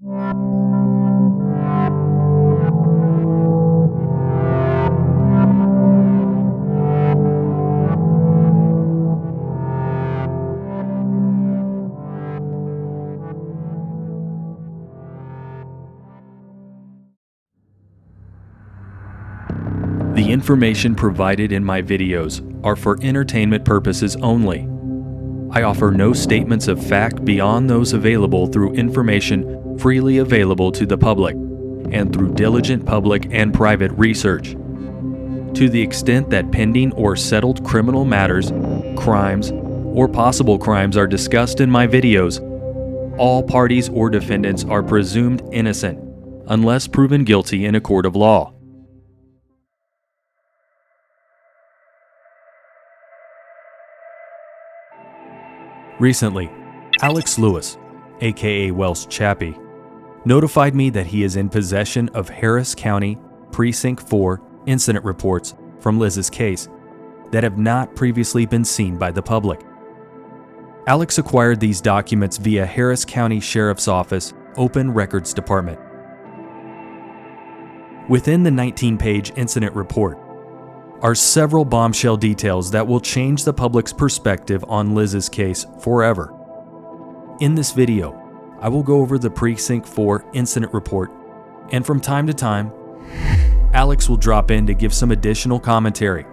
The information provided in my videos are for entertainment purposes only. I offer no statements of fact beyond those available through information freely available to the public and through diligent public and private research. To the extent that pending or settled criminal matters, crimes, or possible crimes are discussed in my videos, all parties or defendants are presumed innocent unless proven guilty in a court of law. Recently, Alex Lewis, aka WELSHCHAPPIE, notified me that he is in possession of Harris County Precinct 4 incident reports from Liz's case that have not previously been seen by the public. Alex acquired these documents via Harris County Sheriff's Office Open Records Department. Within the 19-page incident report are several bombshell details that will change the public's perspective on Liz's case forever. In this video, I will go over the Precinct 4 incident report, and from time to time, Alex will drop in to give some additional commentary.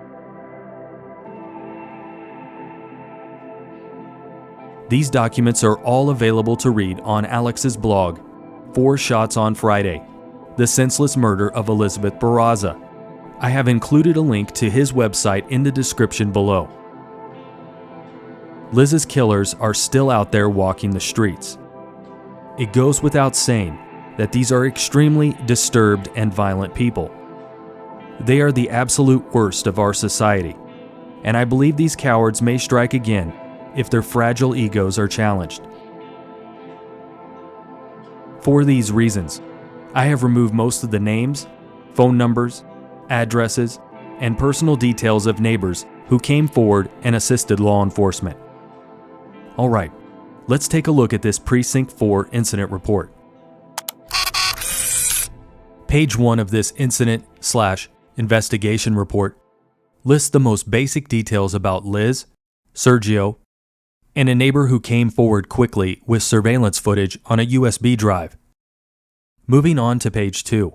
These documents are all available to read on Alex's blog, 4 Shots on Friday, The Senseless Murder of Elizabeth Barraza. I have included a link to his website in the description below. Liz's killers are still out there walking the streets. It goes without saying that these are extremely disturbed and violent people. They are the absolute worst of our society, and I believe these cowards may strike again if their fragile egos are challenged. For these reasons, I have removed most of the names, phone numbers, addresses, and personal details of neighbors who came forward and assisted law enforcement. Alright, let's take a look at this Precinct 4 incident report. Page 1 of this incident/investigation report lists the most basic details about Liz, Sergio, and a neighbor who came forward quickly with surveillance footage on a USB drive. Moving on to page 2.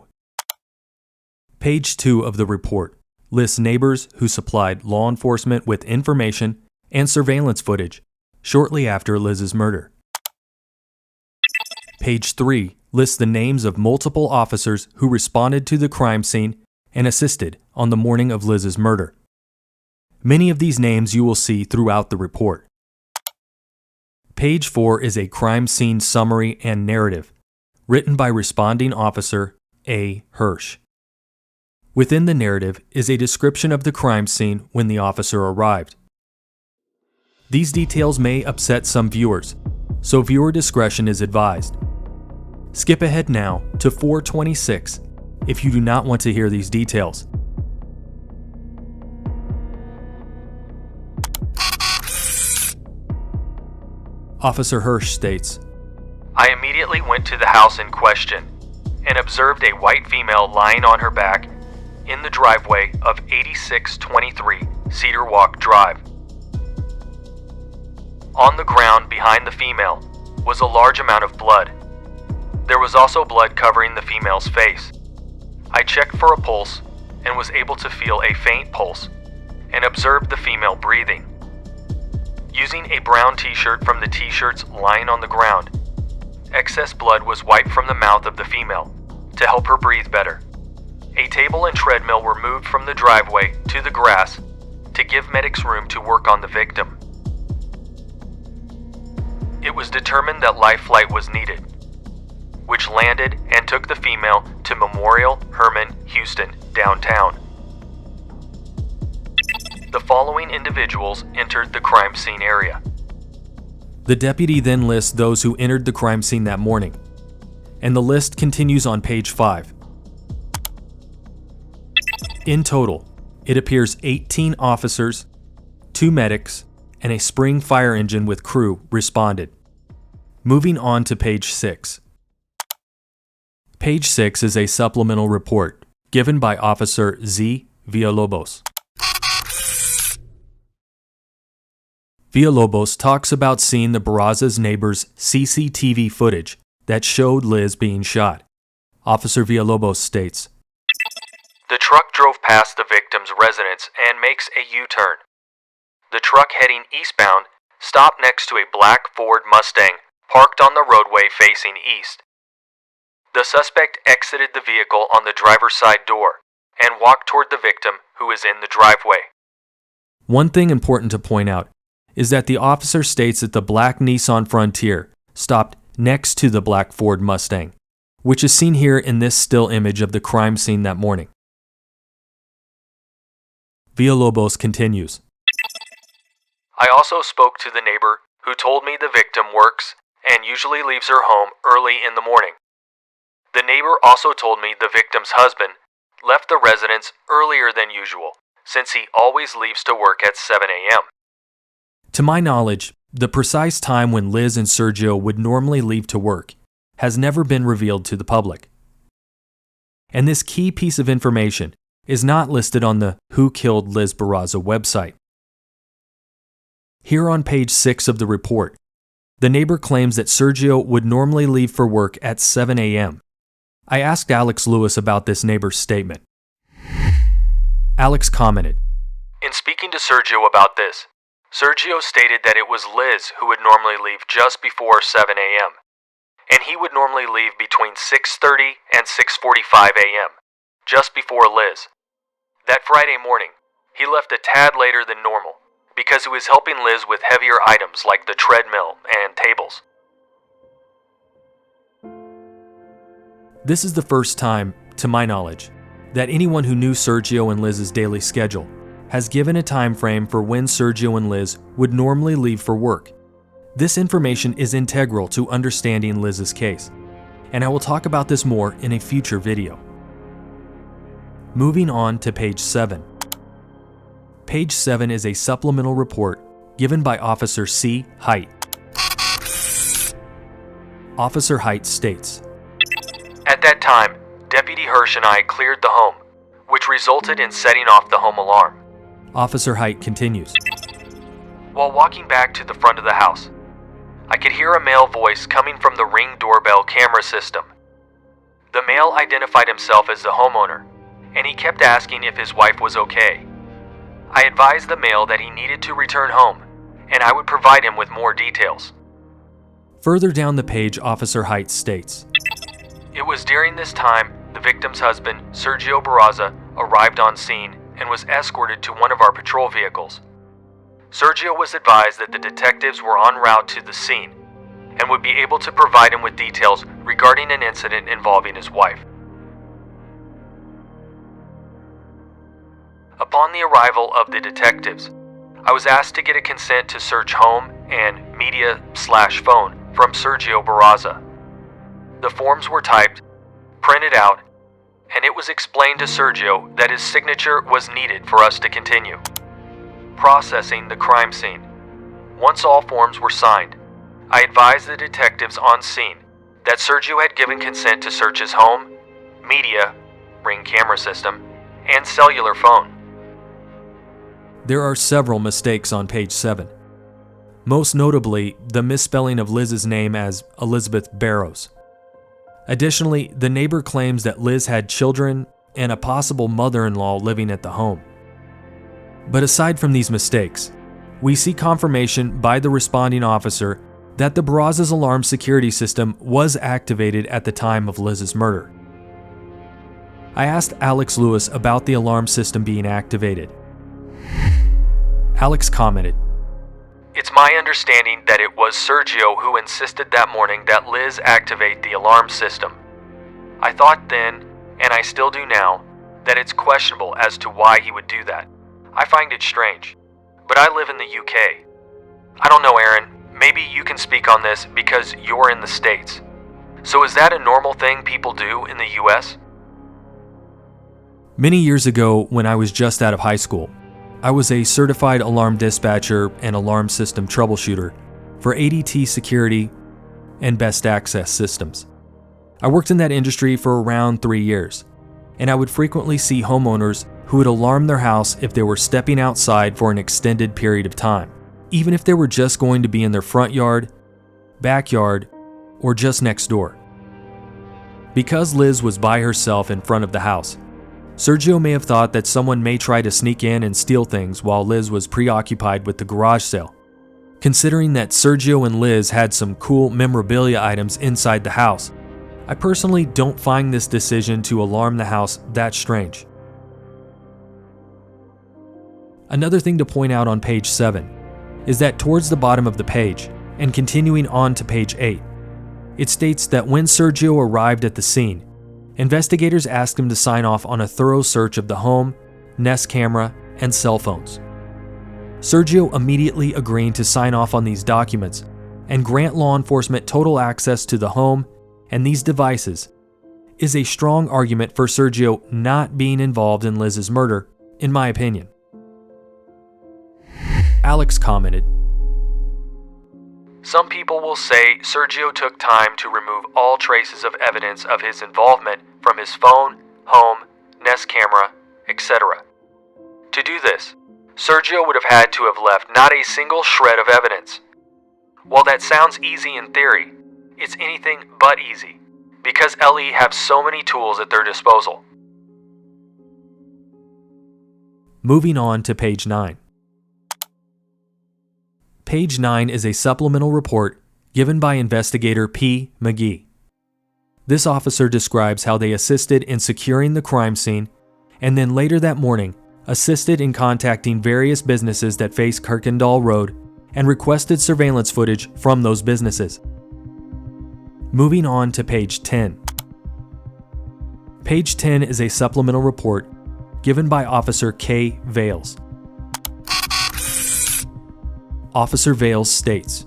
Page 2 of the report lists neighbors who supplied law enforcement with information and surveillance footage shortly after Liz's murder. Page 3 lists the names of multiple officers who responded to the crime scene and assisted on the morning of Liz's murder. Many of these names you will see throughout the report. Page 4 is a crime scene summary and narrative written by responding officer A. Hirsch. Within the narrative is a description of the crime scene when the officer arrived. These details may upset some viewers, so viewer discretion is advised. Skip ahead now to 4:26 if you do not want to hear these details. Officer Hirsch states, I immediately went to the house in question and observed a white female lying on her back in the driveway of 8623 Cedar Walk Drive. On the ground behind the female was a large amount of blood. There was also blood covering the female's face. I checked for a pulse and was able to feel a faint pulse and observed the female breathing. Using a brown t-shirt from the t-shirts lying on the ground, excess blood was wiped from the mouth of the female to help her breathe better. A table and treadmill were moved from the driveway to the grass to give medics room to work on the victim. It was determined that life flight was needed, which landed and took the female to Memorial Herman Houston downtown. The following individuals entered the crime scene area. The deputy then lists those who entered the crime scene that morning, and the list continues on page 5. In total, it appears 18 officers, 2 medics, and a spring fire engine with crew responded. Moving on to page 6. Page 6 is a supplemental report given by Officer Z. Villalobos. Villalobos talks about seeing the Barraza's neighbor's CCTV footage that showed Liz being shot. Officer Villalobos states, "The truck drove past the victim's residence and makes a U-turn. The truck heading eastbound stopped next to a black Ford Mustang parked on the roadway facing east. The suspect exited the vehicle on the driver's side door and walked toward the victim, who is in the driveway." One thing important to point out is that the officer states that the black Nissan Frontier stopped next to the black Ford Mustang, which is seen here in this still image of the crime scene that morning. Villalobos continues, "I also spoke to the neighbor who told me the victim works and usually leaves her home early in the morning. The neighbor also told me the victim's husband left the residence earlier than usual, since he always leaves to work at 7 a.m. To my knowledge, the precise time when Liz and Sergio would normally leave to work has never been revealed to the public. And this key piece of information is not listed on the Who Killed Liz Barraza website. Here on page 6 of the report, the neighbor claims that Sergio would normally leave for work at 7 a.m. I asked Alex Lewis about this neighbor's statement. Alex commented, "In speaking to Sergio about this, Sergio stated that it was Liz who would normally leave just before 7 a.m., and he would normally leave between 6:30 and 6:45 a.m., just before Liz. That Friday morning, he left a tad later than normal because he was helping Liz with heavier items like the treadmill and tables." This is the first time, to my knowledge, that anyone who knew Sergio and Liz's daily schedule has given a time frame for when Sergio and Liz would normally leave for work. This information is integral to understanding Liz's case, and I will talk about this more in a future video. Moving on to page 7. Page 7 is a supplemental report given by Officer C. Height. Officer Height states, "At that time, Deputy Hirsch and I cleared the home, which resulted in setting off the home alarm. Officer Height continues, While walking back to the front of the house, I could hear a male voice coming from the Ring doorbell camera system. The male identified himself as the homeowner, and he kept asking if his wife was okay. I advised the male that he needed to return home, and I would provide him with more details." Further down the page, Officer Height states, It was during this time the victim's husband, Sergio Barraza, arrived on scene and was escorted to one of our patrol vehicles. Sergio was advised that the detectives were en route to the scene and would be able to provide him with details regarding an incident involving his wife. Upon the arrival of the detectives, I was asked to get a consent to search home and media/phone from Sergio Barraza. The forms were typed, printed out, and it was explained to Sergio that his signature was needed for us to continue processing the crime scene. Once all forms were signed, I advised the detectives on scene that Sergio had given consent to search his home, media, Ring camera system, and cellular phone. There are several mistakes on page 7. Most notably, the misspelling of Liz's name as Elizabeth Barrows. Additionally, the neighbor claims that Liz had children and a possible mother-in-law living at the home. But aside from these mistakes, we see confirmation by the responding officer that the Barraza's alarm security system was activated at the time of Liz's murder. I asked Alex Lewis about the alarm system being activated. Alex commented, It's my understanding that it was Sergio who insisted that morning that Liz activate the alarm system. I thought then, and I still do now, that it's questionable as to why he would do that. I find it strange, but I live in the UK. I don't know, Aaron, maybe you can speak on this because you're in the States. So is that a normal thing people do in the US? Many years ago, when I was just out of high school, I was a certified alarm dispatcher and alarm system troubleshooter for ADT Security and Best Access Systems. I worked in that industry for around 3 years, and I would frequently see homeowners who would alarm their house if they were stepping outside for an extended period of time, even if they were just going to be in their front yard, backyard, or just next door. Because Liz was by herself in front of the house, Sergio may have thought that someone may try to sneak in and steal things while Liz was preoccupied with the garage sale. Considering that Sergio and Liz had some cool memorabilia items inside the house, I personally don't find this decision to alarm the house that strange. Another thing to point out on page 7 is that towards the bottom of the page, and continuing on to page 8, it states that when Sergio arrived at the scene, investigators asked him to sign off on a thorough search of the home, Nest camera, and cell phones. Sergio immediately agreed to sign off on these documents and grant law enforcement total access to the home and these devices is a strong argument for Sergio not being involved in Liz's murder, in my opinion. Alex commented, Some people will say Sergio took time to remove all traces of evidence of his involvement from his phone, home, Nest camera, etc. To do this, Sergio would have had to have left not a single shred of evidence. While that sounds easy in theory, it's anything but easy, because LE have so many tools at their disposal. Moving on to page 9. Page 9 is a supplemental report given by investigator P. McGee. This officer describes how they assisted in securing the crime scene and then later that morning assisted in contacting various businesses that face Kirkendall Road and requested surveillance footage from those businesses. Moving on to page 10. Page 10 is a supplemental report given by Officer K. Vales. Officer Vales states,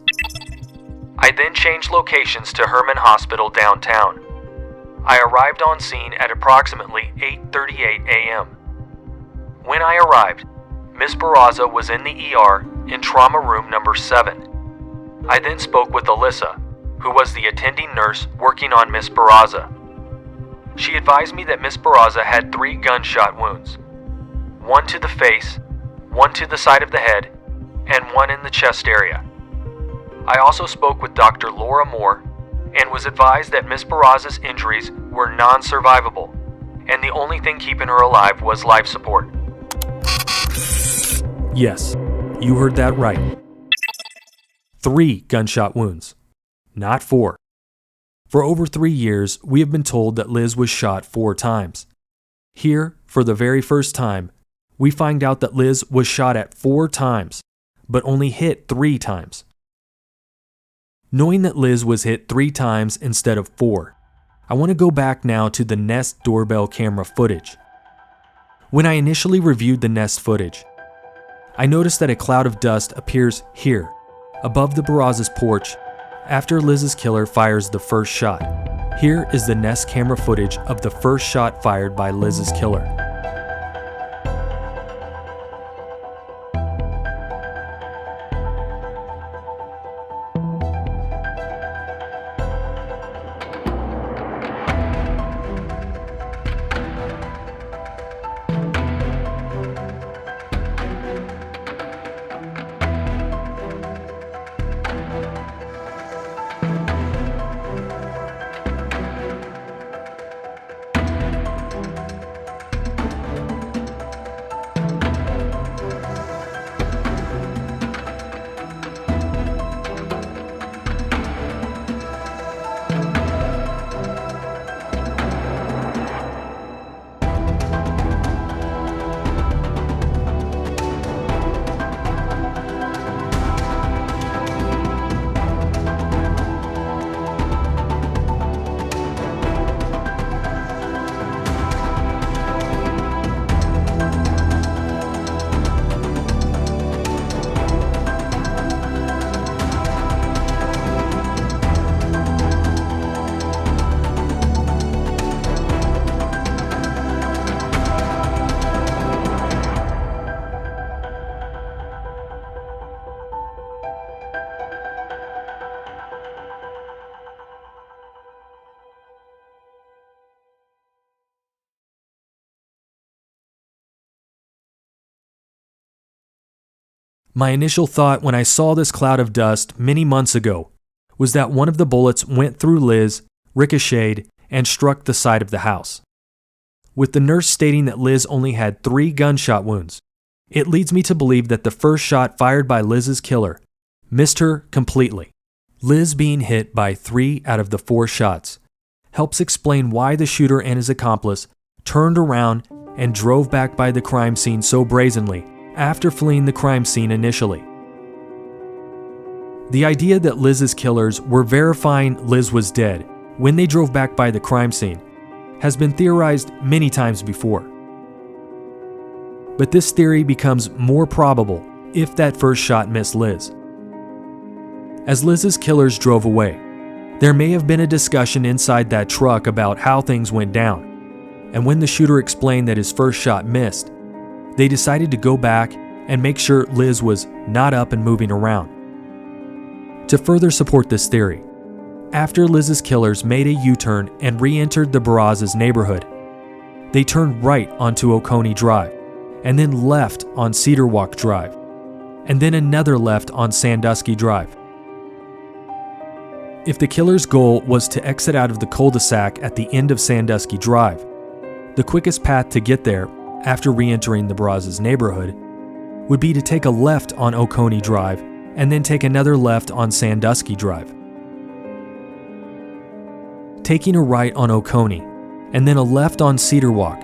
I then changed locations to Herman Hospital downtown. I arrived on scene at approximately 8:38 a.m. When I arrived, Miss Barraza was in the ER in trauma room number 7. I then spoke with Alyssa, who was the attending nurse working on Miss Barraza. She advised me that Miss Barraza had 3 gunshot wounds, 1 to the face, 1 to the side of the head, and 1 in the chest area. I also spoke with Dr. Laura Moore and was advised that Miss Barraza's injuries were non-survivable, and the only thing keeping her alive was life support. Yes, you heard that right. 3 gunshot wounds, not 4. For over 3 years, we have been told that Liz was shot 4 times. Here, for the very first time, we find out that Liz was shot at 4 times, but only hit 3 times. Knowing that Liz was hit 3 times instead of 4, I want to go back now to the Nest doorbell camera footage. When I initially reviewed the Nest footage, I noticed that a cloud of dust appears here, above the Barraza's porch, after Liz's killer fires the first shot. Here is the Nest camera footage of the first shot fired by Liz's killer. My initial thought when I saw this cloud of dust many months ago was that one of the bullets went through Liz, ricocheted, and struck the side of the house. With the nurse stating that Liz only had 3 gunshot wounds, it leads me to believe that the first shot fired by Liz's killer missed her completely. Liz being hit by 3 out of the 4 shots helps explain why the shooter and his accomplice turned around and drove back by the crime scene so brazenly after fleeing the crime scene initially. The idea that Liz's killers were verifying Liz was dead when they drove back by the crime scene has been theorized many times before. But this theory becomes more probable if that first shot missed Liz. As Liz's killers drove away, there may have been a discussion inside that truck about how things went down, and when the shooter explained that his first shot missed, they decided to go back and make sure Liz was not up and moving around. To further support this theory, after Liz's killers made a U-turn and re-entered the Barraza's neighborhood, they turned right onto Oconee Drive, and then left on Cedar Walk Drive, and then another left on Sandusky Drive. If the killer's goal was to exit out of the cul-de-sac at the end of Sandusky Drive, the quickest path to get there after re-entering the Barraza's neighborhood would be to take a left on Oconee Drive and then take another left on Sandusky Drive. Taking a right on Oconee and then a left on Cedar Walk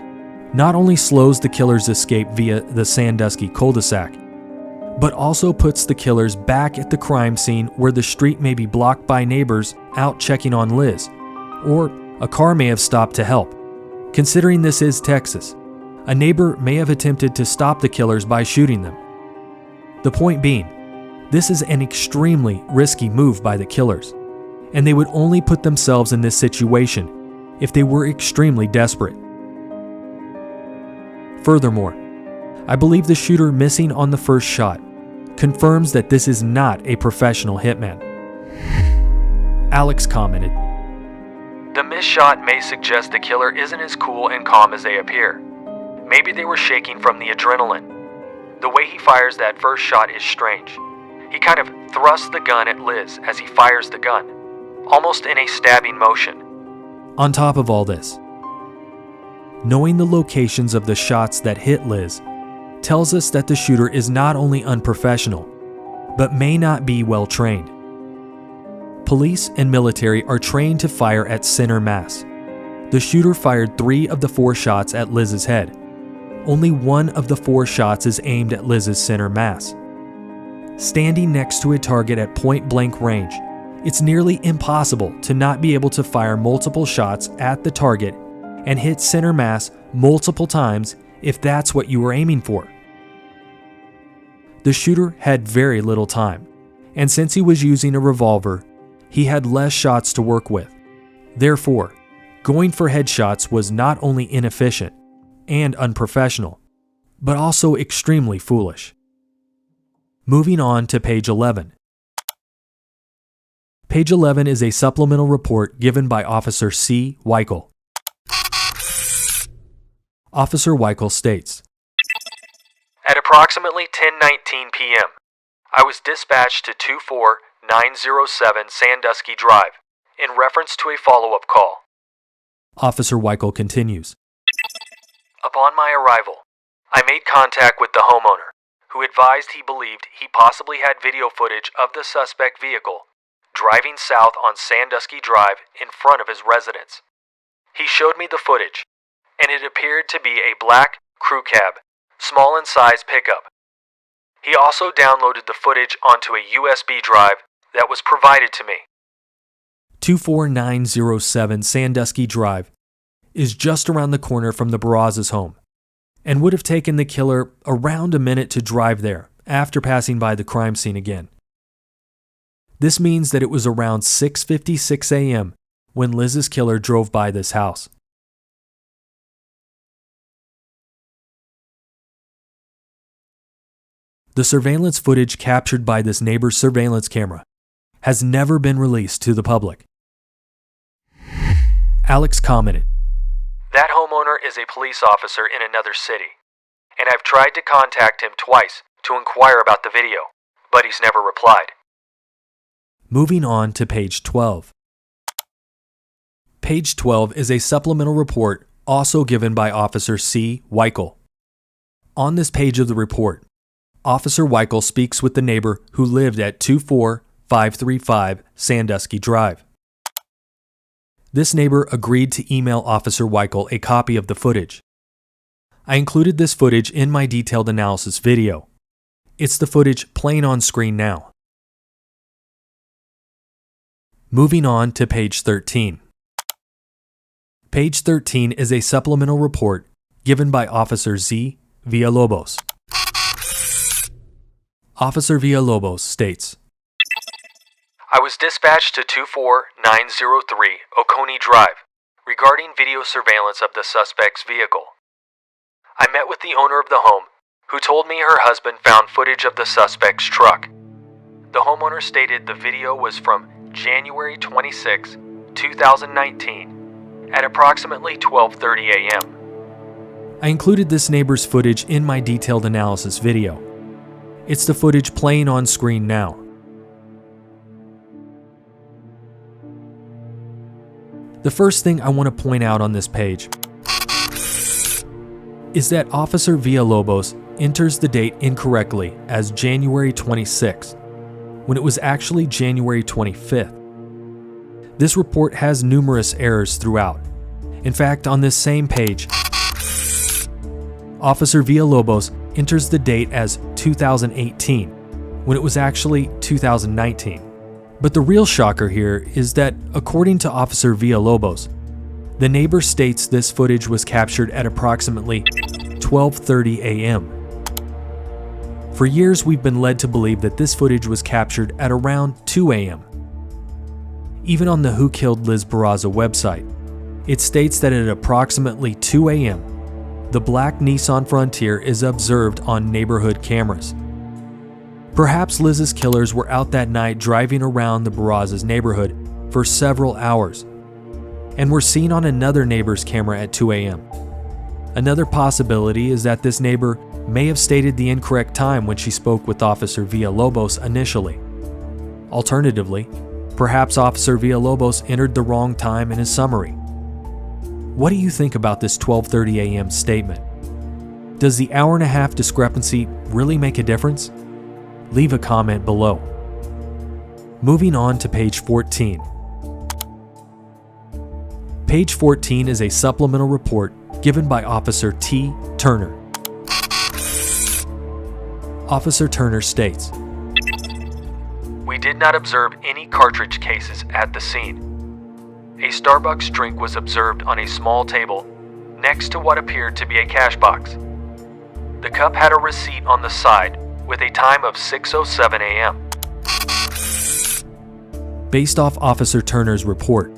not only slows the killer's escape via the Sandusky cul-de-sac, but also puts the killers back at the crime scene where the street may be blocked by neighbors out checking on Liz, or a car may have stopped to help. Considering this is Texas, a neighbor may have attempted to stop the killers by shooting them. The point being, this is an extremely risky move by the killers, and they would only put themselves in this situation if they were extremely desperate. Furthermore, I believe the shooter missing on the first shot confirms that this is not a professional hitman. Alex commented, The missed shot may suggest the killer isn't as cool and calm as they appear. Maybe they were shaking from the adrenaline. The way he fires that first shot is strange. He kind of thrusts the gun at Liz as he fires the gun, almost in a stabbing motion. On top of all this, knowing the locations of the shots that hit Liz tells us that the shooter is not only unprofessional, but may not be well trained. Police and military are trained to fire at center mass. The shooter fired 3 of the 4 shots at Liz's head. Only 1 of the 4 shots is aimed at Liz's center mass. Standing next to a target at point-blank range, it's nearly impossible to not be able to fire multiple shots at the target and hit center mass multiple times if that's what you were aiming for. The shooter had very little time, and since he was using a revolver, he had less shots to work with. Therefore, going for headshots was not only inefficient and unprofessional, but also extremely foolish. Moving on to page 11. Page 11 is a supplemental report given by Officer C. Weichel. Officer Weichel states, At approximately 10:19 p.m., I was dispatched to 24907 Sandusky Drive in reference to a follow-up call. Officer Weichel continues, Upon my arrival, I made contact with the homeowner, who advised he believed he possibly had video footage of the suspect vehicle driving south on Sandusky Drive in front of his residence. He showed me the footage, and it appeared to be a black crew cab, small in size pickup. He also downloaded the footage onto a USB drive that was provided to me. 24907 Sandusky Drive is just around the corner from the Barraza's home, and would have taken the killer around a minute to drive there after passing by the crime scene again. This means that it was around 6:56 a.m. when Liz's killer drove by this house. The surveillance footage captured by this neighbor's surveillance camera has never been released to the public. Alex commented, That homeowner is a police officer in another city, and I've tried to contact him twice to inquire about the video, but he's never replied. Moving on to page 12. Page 12 is a supplemental report also given by Officer C. Weichel. On this page of the report, Officer Weichel speaks with the neighbor who lived at 24535 Sandusky Drive. This neighbor agreed to email Officer Weichel a copy of the footage. I included this footage in my detailed analysis video. It's the footage playing on screen now. Moving on to page 13. Page 13 is a supplemental report given by Officer Z. Villalobos. Officer Villalobos states, I was dispatched to 24903 Oconee Drive regarding video surveillance of the suspect's vehicle. I met with the owner of the home, who told me her husband found footage of the suspect's truck. The homeowner stated the video was from January 26, 2019, at approximately 12:30 a.m. I included this neighbor's footage in my detailed analysis video. It's the footage playing on screen now. The first thing I want to point out on this page is that Officer Villalobos enters the date incorrectly as January 26th, when it was actually January 25th. This report has numerous errors throughout. In fact, on this same page, Officer Villalobos enters the date as 2018, when it was actually 2019. But the real shocker here is that, according to Officer Villalobos, the neighbor states this footage was captured at approximately 12:30 a.m. For years, we've been led to believe that this footage was captured at around 2 a.m. Even on the Who Killed Liz Barraza website, it states that at approximately 2 a.m., the black Nissan Frontier is observed on neighborhood cameras. Perhaps Liz's killers were out that night driving around the Barraza's neighborhood for several hours and were seen on another neighbor's camera at 2 a.m. Another possibility is that this neighbor may have stated the incorrect time when she spoke with Officer Villalobos initially. Alternatively, perhaps Officer Villalobos entered the wrong time in his summary. What do you think about this 12:30 a.m. statement? Does the hour-and-a-half discrepancy really make a difference? Leave a comment below. Moving on to page 14. Page 14 is a supplemental report given by Officer T. Turner. Officer Turner states, We did not observe any cartridge cases at the scene. A Starbucks drink was observed on a small table next to what appeared to be a cash box. The cup had a receipt on the side with a time of 6:07 a.m. Based off Officer Turner's report,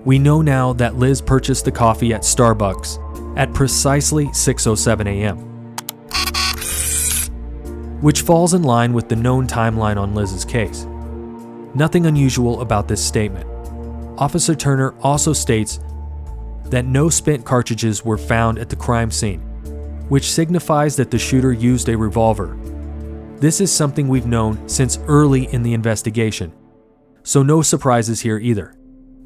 we know now that Liz purchased the coffee at Starbucks at precisely 6:07 a.m., which falls in line with the known timeline on Liz's case. Nothing unusual about this statement. Officer Turner also states that no spent cartridges were found at the crime scene, which signifies that the shooter used a revolver. This is something we've known since early in the investigation, so no surprises here either.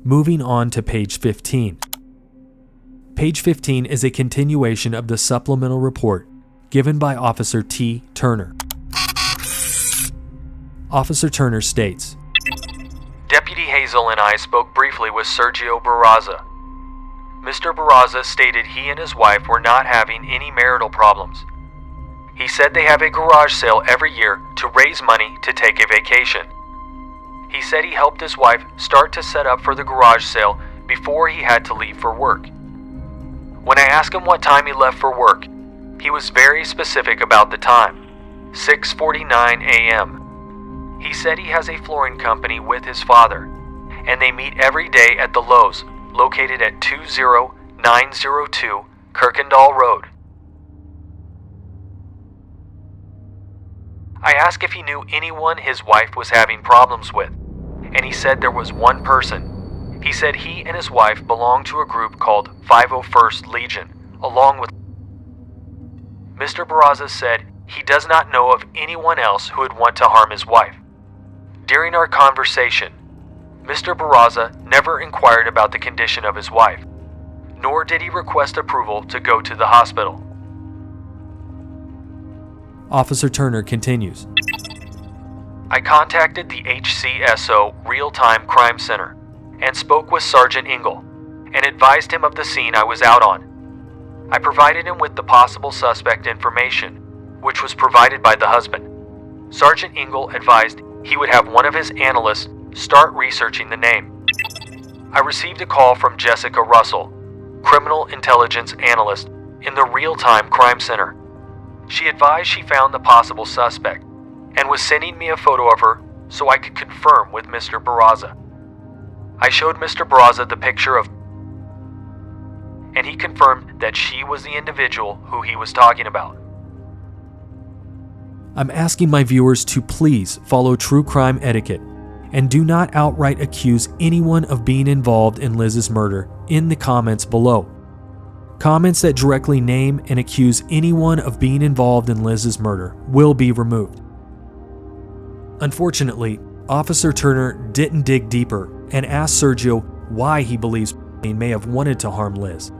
Moving on to page 15. Page 15 is a continuation of the supplemental report given by Officer T. Turner. Officer Turner states, Deputy Hazel and I spoke briefly with Sergio Barraza. Mr. Barraza stated he and his wife were not having any marital problems. He said they have a garage sale every year to raise money to take a vacation. He said he helped his wife start to set up for the garage sale before he had to leave for work. When I asked him what time he left for work, he was very specific about the time, 6:49 a.m. He said he has a flooring company with his father, and they meet every day at the Lowe's, located at 20902 Kirkendall Road. I asked if he knew anyone his wife was having problems with, and he said there was one person. He said he and his wife belonged to a group called 501st Legion, along with... Mr. Barraza said he does not know of anyone else who would want to harm his wife. During our conversation, Mr. Barraza never inquired about the condition of his wife, nor did he request approval to go to the hospital. Officer Turner continues. I contacted the HCSO Real-Time Crime Center and spoke with Sergeant Engel and advised him of the scene I was out on. I provided him with the possible suspect information, which was provided by the husband. Sergeant Engel advised he would have one of his analysts start researching the name. I received a call from Jessica Russell, criminal intelligence analyst in the Real-Time Crime Center. She advised she found the possible suspect and was sending me a photo of her so I could confirm with Mr. Barraza. I showed Mr. Barraza the picture of, and he confirmed that she was the individual who he was talking about. I'm asking my viewers to please follow true crime etiquette and do not outright accuse anyone of being involved in Liz's murder in the comments below. Comments that directly name and accuse anyone of being involved in Liz's murder will be removed. Unfortunately, Officer Turner didn't dig deeper and asked Sergio why he believes he may have wanted to harm Liz.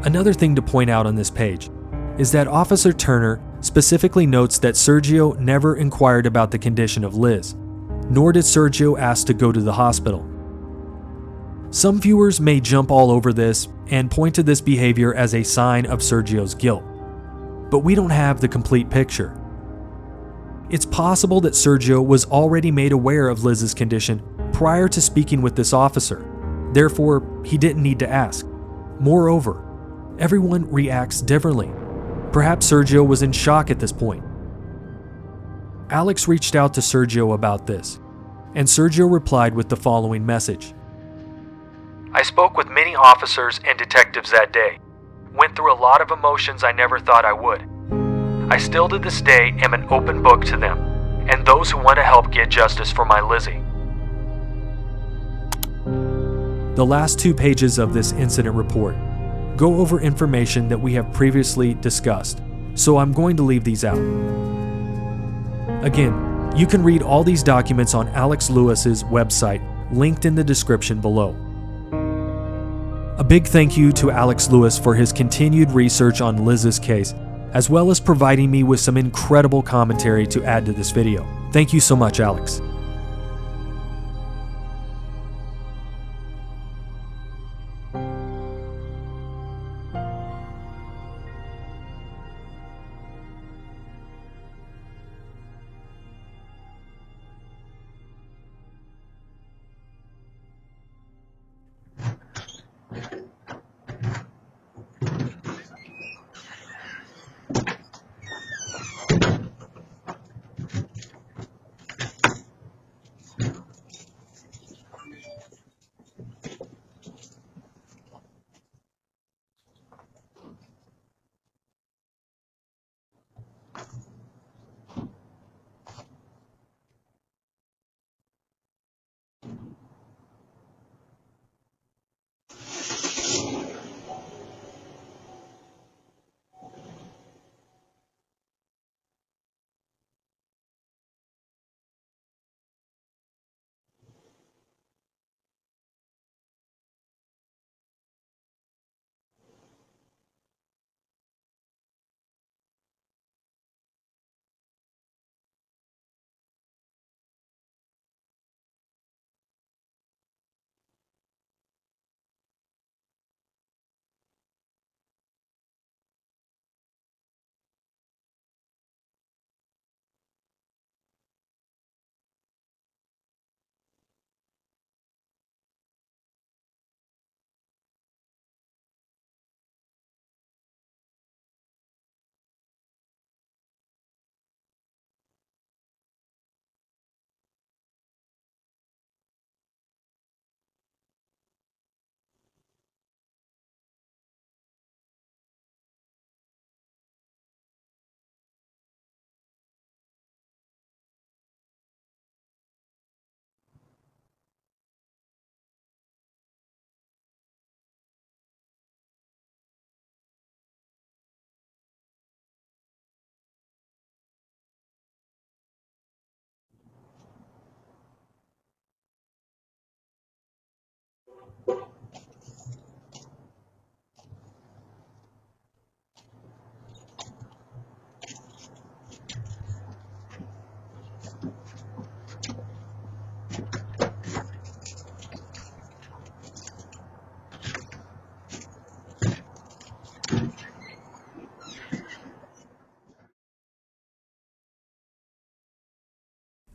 Another thing to point out on this page is that Officer Turner specifically notes that Sergio never inquired about the condition of Liz, nor did Sergio ask to go to the hospital. Some viewers may jump all over this and point to this behavior as a sign of Sergio's guilt, but we don't have the complete picture. It's possible that Sergio was already made aware of Liz's condition prior to speaking with this officer, therefore he didn't need to ask. Moreover, everyone reacts differently. Perhaps Sergio was in shock at this point. Alex reached out to Sergio about this, and Sergio replied with the following message. I spoke with many officers and detectives that day. Went through a lot of emotions I never thought I would. I still to this day am an open book to them, and those who want to help get justice for my Lizzie. The last 2 pages of this incident report go over information that we have previously discussed, so I'm going to leave these out. Again, you can read all these documents on Alex Lewis's website, linked in the description below. A big thank you to Alex Lewis for his continued research on Liz's case, as well as providing me with some incredible commentary to add to this video. Thank you so much, Alex.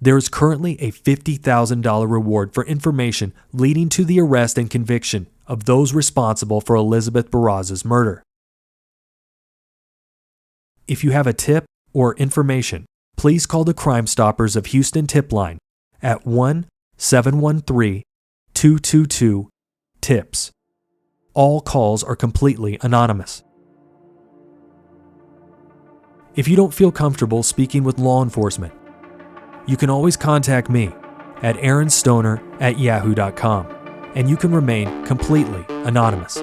There is currently a $50,000 reward for information leading to the arrest and conviction of those responsible for Elizabeth Barraza's murder. If you have a tip or information, please call the Crime Stoppers of Houston tip line at 1-713-222-TIPS. All calls are completely anonymous. If you don't feel comfortable speaking with law enforcement, you can always contact me at aaronstoner@yahoo.com, and you can remain completely anonymous.